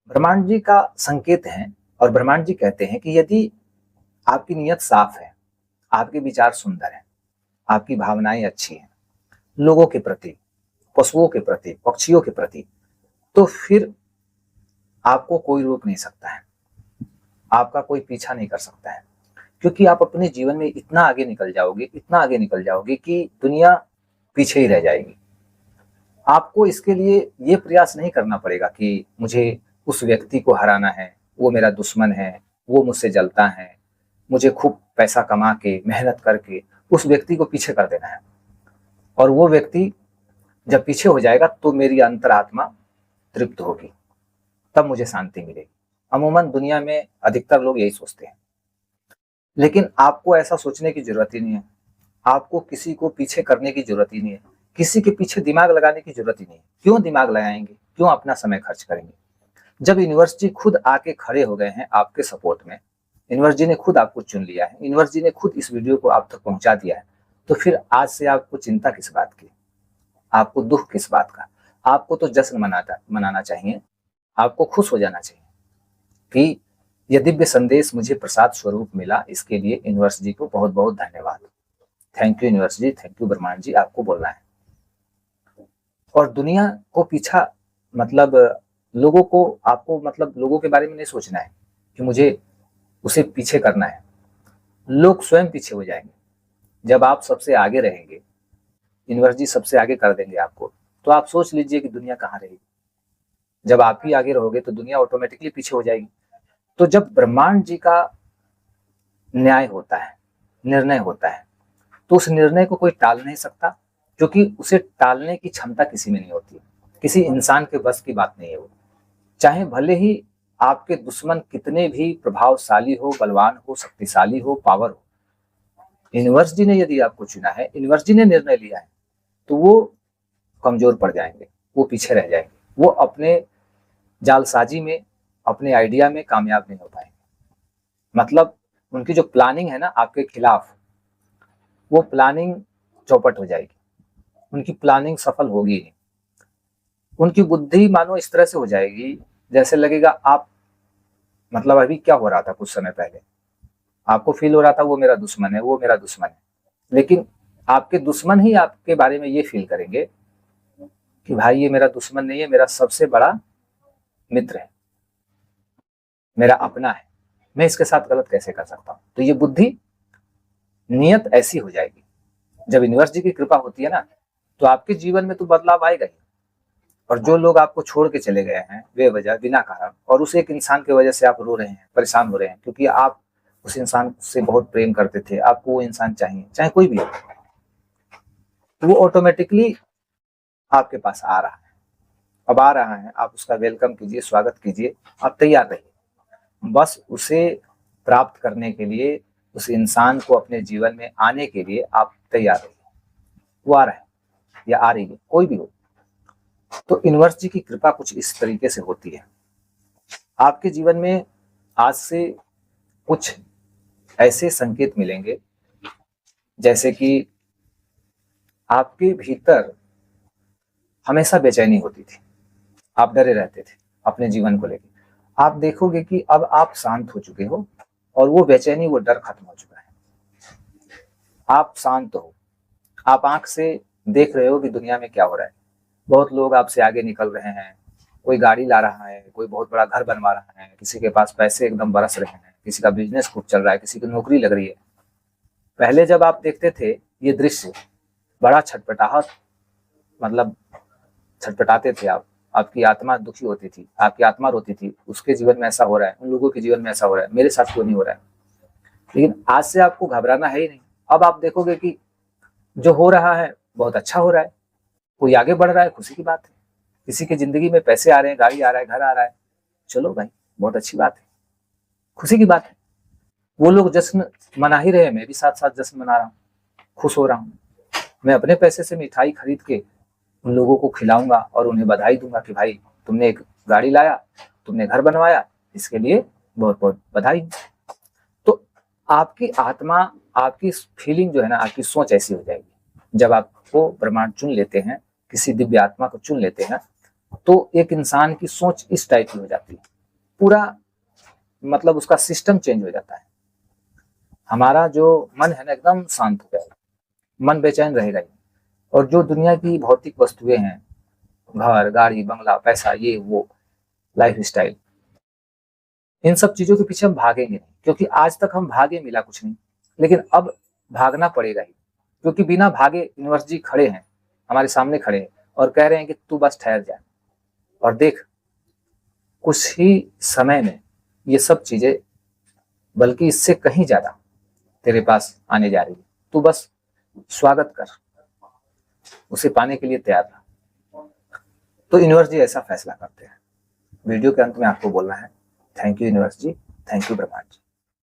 ब्रह्मांड जी का संकेत है और ब्रह्मांड जी कहते हैं कि यदि आपकी नीयत साफ है, आपके विचार सुंदर हैं, आपकी भावनाएं अच्छी हैं, लोगों के प्रति, पशुओं के प्रति, पक्षियों के प्रति, तो फिर आपको कोई रोक नहीं सकता है, आपका कोई पीछा नहीं कर सकता है, क्योंकि आप अपने जीवन में इतना आगे निकल जाओगे, इतना आगे निकल जाओगे कि दुनिया पीछे ही रह जाएगी। आपको इसके लिए ये प्रयास नहीं करना पड़ेगा कि मुझे उस व्यक्ति को हराना है, वो मेरा दुश्मन है, वो मुझसे जलता है, मुझे खूब पैसा कमा के, मेहनत करके उस व्यक्ति को पीछे कर देना है। और वो व्यक्ति जब पीछे हो जाएगा तो मेरी अंतरात्मा तृप्त होगी, तब मुझे शांति मिलेगी। अमूमन दुनिया में अधिकतर लोग यही सोचते हैं, लेकिन आपको ऐसा सोचने की जरूरत ही नहीं है। आपको किसी को पीछे करने की जरूरत ही नहीं है, किसी के पीछे दिमाग लगाने की जरूरत ही नहीं है। क्यों दिमाग लगाएंगे, क्यों अपना समय खर्च करेंगे? जब यूनिवर्स जी खुद आके खड़े हो गए हैं आपके सपोर्ट में, यूनिवर्स जी ने खुद आपको चुन लिया है, यूनिवर्स जी ने खुद इस वीडियो को आप तक पहुंचा दिया है, तो फिर आज से आपको चिंता किस बात की, आपको दुख किस बात का? आपको तो जश्न मनाना चाहिए, आपको खुश हो जाना चाहिए कि यह दिव्य संदेश मुझे प्रसाद स्वरूप मिला। इसके लिए यूनिवर्स जी को बहुत बहुत धन्यवाद। Thank you universe ji, thank you ब्रह्मांड जी, आपको बोलना है। और दुनिया को पीछा मतलब लोगों को, आपको मतलब लोगों के बारे में नहीं सोचना है कि मुझे उसे पीछे करना है। लोग स्वयं पीछे हो जाएंगे जब आप सबसे आगे रहेंगे, यूनिवर्स जी सबसे आगे कर देंगे आपको। तो आप सोच लीजिए कि दुनिया कहाँ रहेगी। जब आप ही आगे रहोगे तो दुनिया ऑटोमेटिकली पीछे हो जाएगी। तो जब ब्रह्मांड जी का न्याय होता है, निर्णय होता है, तो उस निर्णय को कोई टाल नहीं सकता, क्योंकि उसे टालने की क्षमता किसी में नहीं होती। किसी इंसान के बस की बात नहीं है वो। चाहे भले ही आपके दुश्मन कितने भी प्रभावशाली हो, बलवान हो, शक्तिशाली हो, पावर हो, यूनिवर्स जी ने यदि आपको चुना है, यूनिवर्स जी ने निर्णय लिया है, तो वो कमजोर पड़ जाएंगे, वो पीछे रह जाएंगे, वो अपने जालसाजी में, अपने आइडिया में कामयाब नहीं हो पाएंगे। मतलब उनकी जो प्लानिंग है ना आपके खिलाफ, वो प्लानिंग चौपट हो जाएगी, उनकी प्लानिंग सफल होगी नहीं। उनकी बुद्धि मानो इस तरह से हो जाएगी जैसे लगेगा आप, मतलब अभी क्या हो रहा था कुछ समय पहले, आपको फील हो रहा था वो मेरा दुश्मन है, वो मेरा दुश्मन है, लेकिन आपके दुश्मन ही आपके बारे में ये फील करेंगे कि भाई ये मेरा दुश्मन नहीं है, मेरा सबसे बड़ा मित्र है, मेरा अपना है, मैं इसके साथ गलत कैसे कर सकता हूँ। तो ये बुद्धि, नियत ऐसी हो जाएगी। जब यूनिवर्स जी की कृपा होती है ना, तो आपके जीवन में तो बदलाव आएगा ही। और जो लोग आपको छोड़ के चले गए हैं बेवजह, बिना कारण, और उस एक इंसान की वजह से आप रो रहे हैं, परेशान हो रहे हैं, क्योंकि आप उस इंसान से बहुत प्रेम करते थे, आपको वो इंसान चाहिए, चाहे कोई भी हो, तो वो ऑटोमेटिकली आपके पास आ रहा है। अब आ रहा है, आप उसका वेलकम कीजिए, स्वागत कीजिए, आप तैयार रहिए। बस उसे प्राप्त करने के लिए, उस इंसान को अपने जीवन में आने के लिए आप तैयार रहिए। वो आ रहा है या आ रही है, कोई भी हो। तो यूनिवर्स जी की कृपा कुछ इस तरीके से होती है। आपके जीवन में आज से कुछ ऐसे संकेत मिलेंगे जैसे कि आपके भीतर हमेशा बेचैनी होती थी, आप डरे रहते थे अपने जीवन को लेकर। आप देखोगे कि अब आप शांत हो चुके हो और वो बेचैनी, वो डर खत्म हो चुका है। आप शांत हो, आप आंख से देख रहे हो कि दुनिया में क्या हो रहा है। बहुत लोग आपसे आगे निकल रहे हैं, कोई गाड़ी ला रहा है, कोई बहुत बड़ा घर बनवा रहा है, किसी के पास पैसे एकदम बरस रहे हैं, किसी का बिजनेस खूब चल रहा है, किसी की नौकरी लग रही है। पहले जब आप देखते थे ये दृश्य, बड़ा छटपटाहट, मतलब छटपटाते थे आप, आपकी आत्मा दुखी होती थी, आपकी आत्मा रोती थी, उसके जीवन में ऐसा हो रहा है, उन लोगों के जीवन में ऐसा हो रहा है, मेरे साथ क्यों नहीं हो रहा है। लेकिन आज से आपको घबराना है ही नहीं। अब आप देखोगे कि जो हो रहा है बहुत अच्छा हो रहा है, कोई आगे बढ़ रहा है, खुशी की बात है। किसी की जिंदगी में पैसे आ रहे हैं, गाड़ी आ रहा है, घर आ रहा है, चलो भाई बहुत अच्छी बात है, खुशी की बात है। वो लोग जश्न मना ही रहे हैं, मैं भी साथ साथ जश्न मना रहा हूँ, खुश हो रहा हूँ। मैं अपने पैसे से मिठाई खरीद के उन लोगों को खिलाऊंगा और उन्हें बधाई दूंगा कि भाई तुमने एक गाड़ी लाया, तुमने घर बनवाया, इसके लिए बहुत बहुत बधाई। तो आपकी आत्मा, आपकी फीलिंग जो है ना, आपकी सोच ऐसी हो जाएगी। जब आपको ब्रह्मांड चुन लेते हैं, किसी दिव्य आत्मा को चुन लेते हैं, तो एक इंसान की सोच इस टाइप की हो जाती है। पूरा मतलब उसका सिस्टम चेंज हो जाता है। हमारा जो मन है ना एकदम शांत हो जाएगा, मन बेचैन रहेगा ही। और जो दुनिया की भौतिक वस्तुएं हैं, घर, गाड़ी, बंगला, पैसा, ये वो, लाइफ स्टाइल, इन सब चीजों के पीछे हम भागेंगे नहीं, क्योंकि आज तक हम भागे मिला कुछ नहीं, लेकिन अब भागना पड़ेगा ही, क्योंकि बिना भागे यूनिवर्स जी खड़े हैं, हमारे सामने खड़े हैं और कह रहे हैं कि तू बस ठहर जा और देख, कुछ ही समय में ये सब चीजें, बल्कि इससे कहीं ज्यादा तेरे पास आने जा रही है। तू बस स्वागत कर, उसे पाने के लिए तैयार रह। तो यूनिवर्स जी ऐसा फैसला करते हैं। वीडियो के अंत में आपको बोलना है, thank you universe ji, thank you ब्रह्मांड जी।